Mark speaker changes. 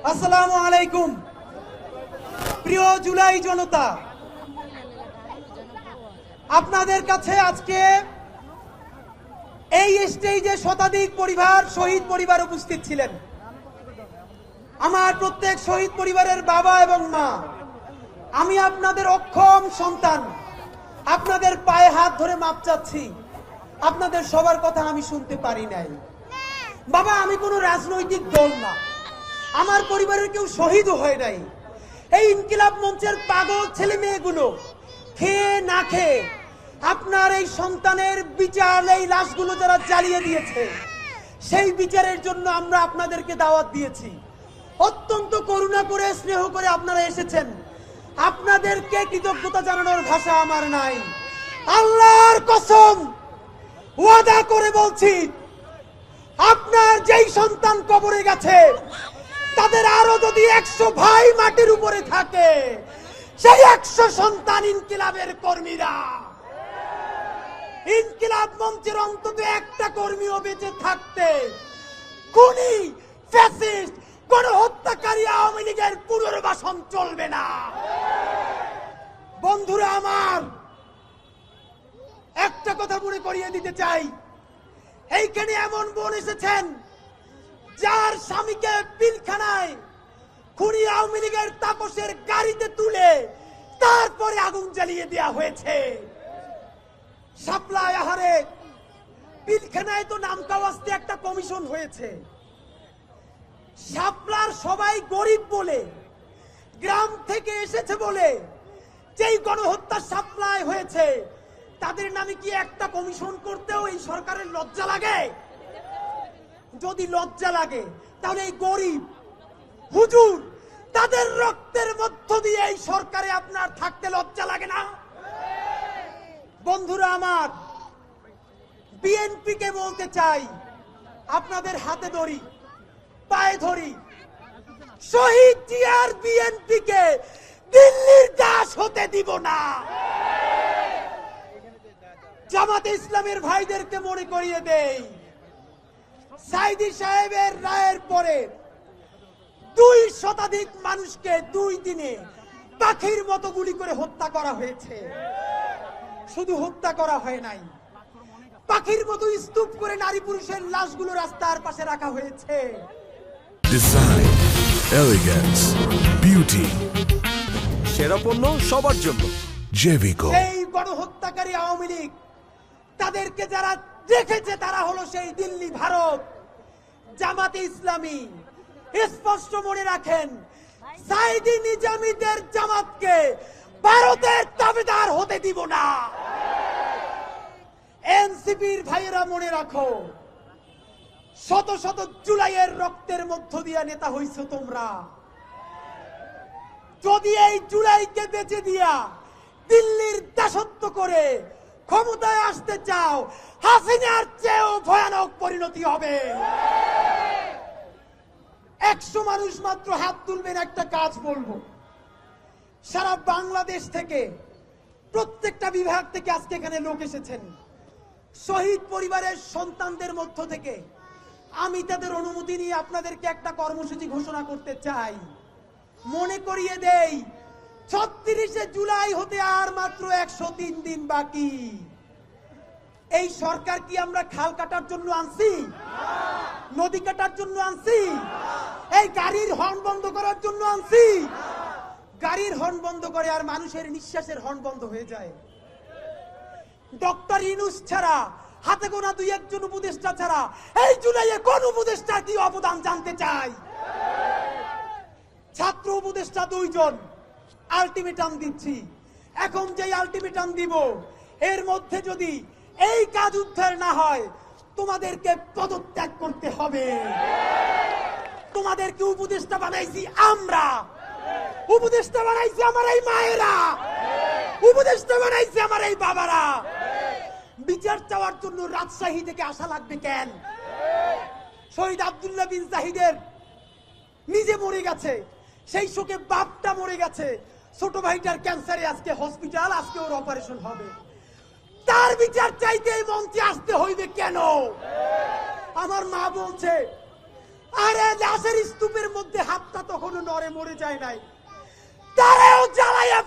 Speaker 1: আসসালামু আলাইকুম। প্রিয় জুলাই জনতা, আপনাদের কাছে আজকে এই স্টেজে শতাধিক পরিবার, শহীদ পরিবার উপস্থিত ছিলেন। আমার প্রত্যেক শহীদ পরিবারের বাবা এবং মা, আমি আপনাদের অক্ষম সন্তান, আপনাদের পায়ে হাত ধরে মাপ চাচ্ছি। আপনাদের সবার কথা আমি শুনতে পারি নাই। বাবা, আমি কোনো রাজনৈতিক দল না, আমার পরিবারের কেউ শহীদও হয় নাই। এই ইনকিলাব মঞ্চের পাগল ছেলে মেয়েগুলো খেয়ে না খেয়ে আপনার এই সন্তানের বিচার, এই লাশগুলো যারা জ্বালিয়ে দিয়েছে, সেই বিচারের জন্য আমরা আপনাদেরকে দাওয়াত দিয়েছি। অত্যন্ত করুণা করে, স্নেহ করে আপনারা এসেছেন। আপনাদেরকে কৃতজ্ঞতা জানানোর ভাষা আমার নাই। আল্লাহর কসম ওয়াদা করে বলছি, আপনার যেই সন্তান কবরে গেছে, তাদের আরো যদি 100 ভাই মাটির উপরে থাকে, সেই 100 সন্তান ইনকিলাবের কর্মীরা। ইনকিলাব মঞ্চের অন্তত একটা কর্মীও বেঁচে থাকতে খুনি, ফ্যাসিস্ট, গণহত্যাকারী আওয়ামী লীগের পুনর্বাসন চলবে না। বন্ধুরা আমার, একটা কথা মনে করিয়ে দিতে চাই, এইখানে এমন বোন এসেছেন যার স্বামীকে পিলখানায় খুনি আওয়ামী লীগের তাপসের গাড়িতে তুলে তারপরে আগুন জ্বালিয়ে দেওয়া হয়েছে। শাপলা আহারে পিলখানায় তো নামকাওয়াস্তে একটা কমিশন হয়েছে। শাপলার সবাই গরিব বলে, গ্রাম থেকে এসেছে বলে যেই গণহত্যা শাপলায় হয়েছে, তাদের নামে কি একটা কমিশন করতেও এই সরকারের লজ্জা লাগে? যদি লজ্জা লাগে তাহলে এই গরিব হুজুর তাদের রক্তের মধ্য দিয়ে এই সরকারে আপনার থাকতে লজ্জা লাগে না? বন্ধুরা আমার, বিএনপি কে বলতে চাই, আপনাদের হাতে ধরি, পায়ে ধরি, শহীদ জিয়ার বিএনপি কে দিল্লির দাস হতে দিব না। জামাতে ইসলামের ভাইদেরকে মনে করিয়ে দেই, সাইদি সাহেবের রায়ের পরে 2 শতাধিক মানুষকে 2 দিনে পাখির মতো গুলি করে হত্যা করা হয়েছে। শুধু হত্যা করা হয় নাই, পাখির মতো স্তূপ করে নারী পুরুষের লাশগুলো রাস্তার পাশে রাখা হয়েছে।
Speaker 2: ডিজাইন, এলিগেন্স, বিউটি, সেরা পণ্য সবার জন্য জেভিকো।
Speaker 1: এই গণহত্যাকারী আওয়ামী লীগ, তাদেরকে যারা দেখেছে তারা হলো সেই দিল্লি, ভারত। জামাতে ইসলামী স্পষ্ট মনে রাখেন, সাইদি নিজামীদের জামাতকে ভারতের দাবিদার হতে দিব না। এনসিপির ভাইয়েরা মনে রাখো, শত শত জুলাইয়ের রক্তের মধ্য দিয়ে নেতা হইছো তোমরা। যদি এই জুলাইকে বেঁচে দিয়া দিল্লির দাসত্ব করে ক্ষমতায় আসতে চাও, হাসিনার চেয়েও ভয়ানক পরিণতি হবে। 100 মানুষ মাত্র হাত তুলবেন, একটা কাজ বলবো। সারা বাংলাদেশ থেকে, প্রত্যেকটা বিভাগ থেকে আজকে এখানে লোক এসেছেন। শহীদ পরিবারের সন্তানদের মধ্য থেকে আমি তাদের অনুমতি নিয়ে আপনাদেরকে একটা কর্মসূচি ঘোষণা করতে চাই। মনে করিয়ে দেই, 36শে জুলাই হতে আর মাত্র 103 দিন বাকি। এই সরকার কি আমরা খাল কাটার জন্য আনছি? নদী কাটার জন্য আনছি? এই গাড়ির হর্ন বন্ধ করার জন্য আনছি? গাড়ির হর্ন বন্ধ করে আর মানুষের নিঃশ্বাসের হর্ন বন্ধ হয়ে যায়। ডক্টর ইউনূস ছাড়া, হাতে গোনা 2-1 উপদেষ্টা ছাড়া এই জুলাইয়ে কোন উপদেষ্টার কি অবদান জানতে চাই? ছাত্র উপদেষ্টা 2 জন আলটিমেটাম দিচ্ছি। এখন যে আলটিমেটাম দিব, এর মধ্যে যদি এই কাজ উদ্ধার না হয়, তোমাদেরকে পদত্যাগ করতে হবে। তোমাদেরকে উপদেষ্টা বানাইছি আমরা, উপদেষ্টা বানাইছি আমার এই মায়েরা, উপদেষ্টা বানাইছি আমার এই বাবারা। বিচার চাওয়ার জন্য রাজশাহী থেকে আসা লাগবে কেন? শহীদ আব্দুল্লাহ বিন জাহিদের নিজে মরে গেছে, সেই শোকে বাপটা মরে গেছে, ছোট ভাইটার ক্যান্সারে আজকে হসপিটাল, আজকে ওর অপারেশন হবে। তার বিচার চাইতে এই মঞ্চে আসতে হইবে কেন? আমার মা বলছে আরে লাশের স্তূপের মধ্যে হাতটা তখনও নড়ে মরে যায় নাই, তারাও জ্বালাইয়া